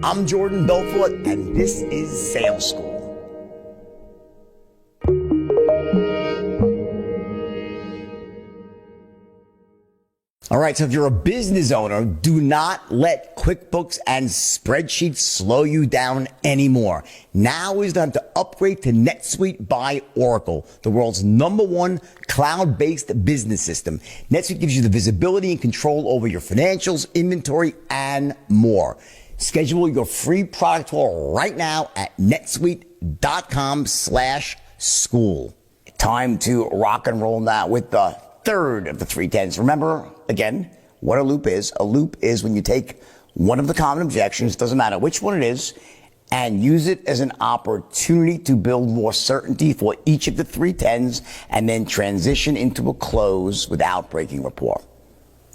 I'm Jordan Belfort, and this is Sales School. All right, so if you're a business owner, do not let QuickBooks and spreadsheets slow you down anymore. Now is the time to upgrade to NetSuite by Oracle, the world's #1 cloud-based business system. NetSuite gives you the visibility and control over your financials, inventory, and more. Schedule your free product tour right now at netsuite.com/school. Time to rock and roll now with the third of the 310s. Remember, again, what a loop is. A loop is when you take one of the common objections, doesn't matter which one it is, and use it as an opportunity to build more certainty for each of the 310s and then transition into a close without breaking rapport.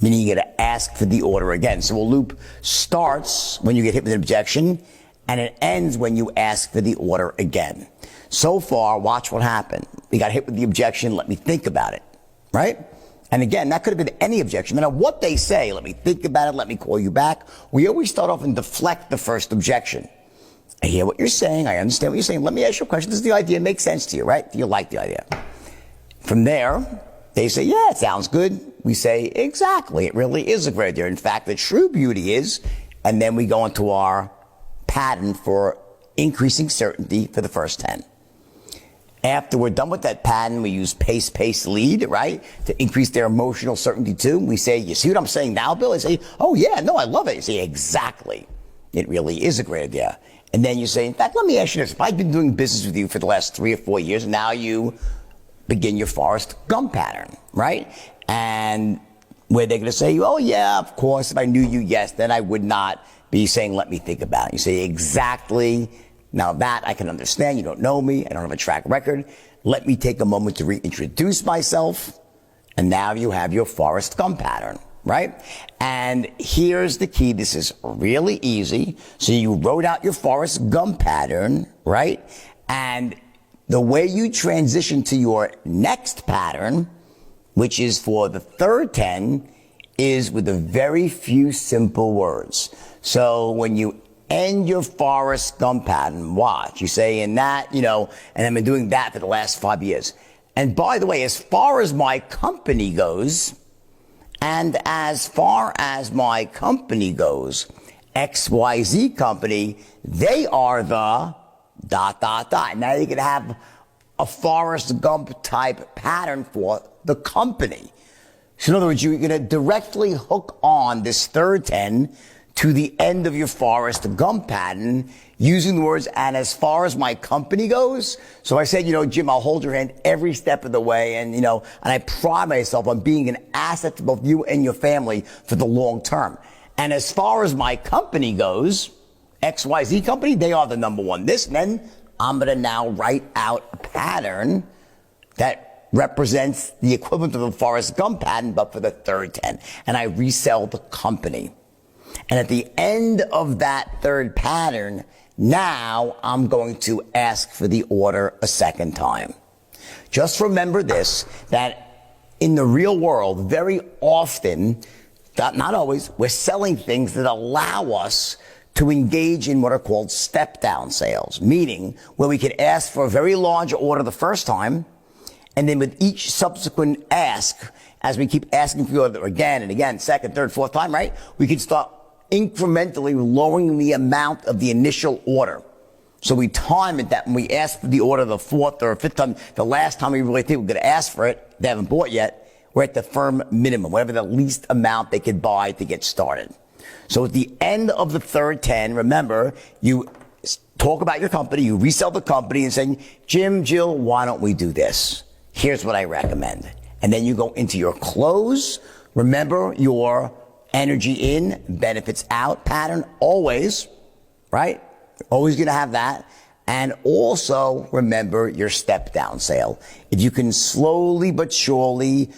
Meaning you got to ask for the order again. So a loop starts when you get hit with an objection, and it ends when you ask for the order again. So far, watch what happened. We got hit with the objection, let me think about it, right? And again, that could have been any objection. No matter what they say, let me think about it, let me call you back. We always start off and deflect the first objection. I hear what you're saying, I understand what you're saying. Let me ask you a question. This is the idea, it makes sense to you, right? Do you like the idea? From there, they say, yeah, it sounds good. We say, exactly, it really is a great idea. In fact, the true beauty is, and then we go into our pattern for increasing certainty for the first 10. After we're done with that pattern, we use pace, lead, right? To increase their emotional certainty too. We say, you see what I'm saying now, Bill? I say, oh yeah, no, I love it. You say, exactly. It really is a great idea. And then you say, in fact, let me ask you this. If I've been doing business with you for the last 3 or 4 years, and now you begin your Forrest Gump pattern, right? And where they're going to say, oh yeah, of course, if I knew you, yes, then I would not be saying, let me think about it. You say, exactly. Now that I can understand, you don't know me, I don't have a track record. Let me take a moment to reintroduce myself. And now you have your Forrest Gump pattern, right? And here's the key. This is really easy. So you wrote out your Forrest Gump pattern, right? And the way you transition to your next pattern, which is for the third 10, is with a very few simple words. So when you end your Forrest Gump pattern, watch. You say, and that, and I've been doing that for the last 5 years. And by the way, as far as my company goes, XYZ company, they are the ... Now you can have a Forrest Gump type pattern for the company. So in other words, you're going to directly hook on this third 10 to the end of your Forrest Gump pattern using the words, and as far as my company goes. So I said, Jim, I'll hold your hand every step of the way. And, and I pride myself on being an asset to both you and your family for the long term. And as far as my company goes, XYZ company, they are the #1. This, and then I'm going to now write out a pattern that represents the equivalent of the Forrest Gump pattern, but for the third 10. And I resell the company. And at the end of that third pattern, now I'm going to ask for the order a second time. Just remember this, that in the real world, very often, not always, we're selling things that allow us to engage in what are called step-down sales, meaning where we could ask for a very large order the first time, and then with each subsequent ask, as we keep asking for the order again and again, second, third, fourth time, right, we can start incrementally lowering the amount of the initial order. So we time it that when we ask for the order the fourth or fifth time, the last time we really think we're going to ask for it, they haven't bought yet, we're at the firm minimum, whatever the least amount they could buy to get started. So at the end of the third 10, remember, you talk about your company, you resell the company and saying, Jim, Jill, why don't we do this? Here's what I recommend. And then you go into your close. Remember your energy in, benefits out pattern, always, right? Always going to have that. And also remember your step down sale. If you can slowly but surely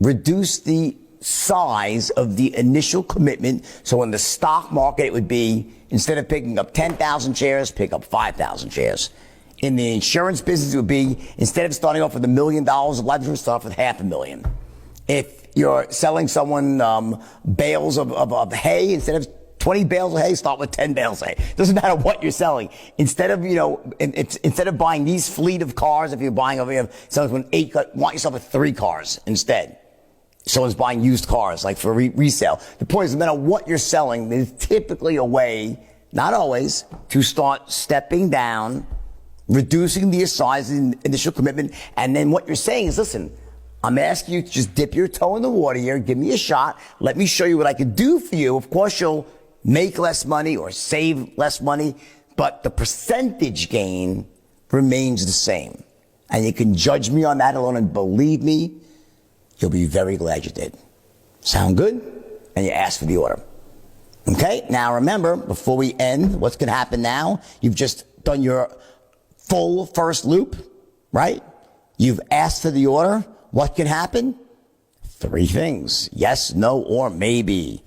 reduce the size of the initial commitment. So in the stock market, it would be, instead of picking up 10,000 shares, pick up 5,000 shares. In the insurance business, it would be, instead of starting off with $1 million of life insurance, start off with $500,000. If you're selling someone bales of hay, instead of 20 bales of hay, start with 10 bales of hay. Doesn't matter what you're selling. Instead of, instead of buying these fleet of cars, if you're buying over here, someone's with 8, want yourself with 3 cars instead. Someone's buying used cars, like for resale. The point is, no matter what you're selling, there's typically a way, not always, to start stepping down, reducing the size and initial commitment. And then what you're saying is, listen, I'm asking you to just dip your toe in the water here. Give me a shot. Let me show you what I can do for you. Of course, you'll make less money or save less money, but the percentage gain remains the same. And you can judge me on that alone, and believe me, you'll be very glad you did. Sound good? And you ask for the order. Okay? Now remember, before we end, what's going to happen now? You've just done your full first loop, right? You've asked for the order. What can happen? 3 things. Yes, no, or maybe.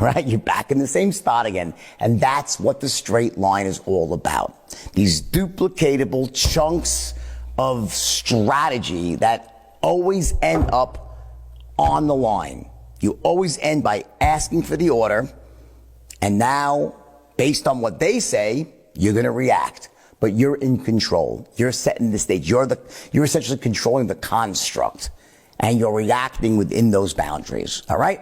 Right? You're back in the same spot again. And that's what the straight line is all about. These duplicatable chunks of strategy that always end up on the line. You always end by asking for the order. And now, based on what they say, you're going to react. But you're in control. You're setting the stage. You're essentially controlling the construct. And you're reacting within those boundaries. All right?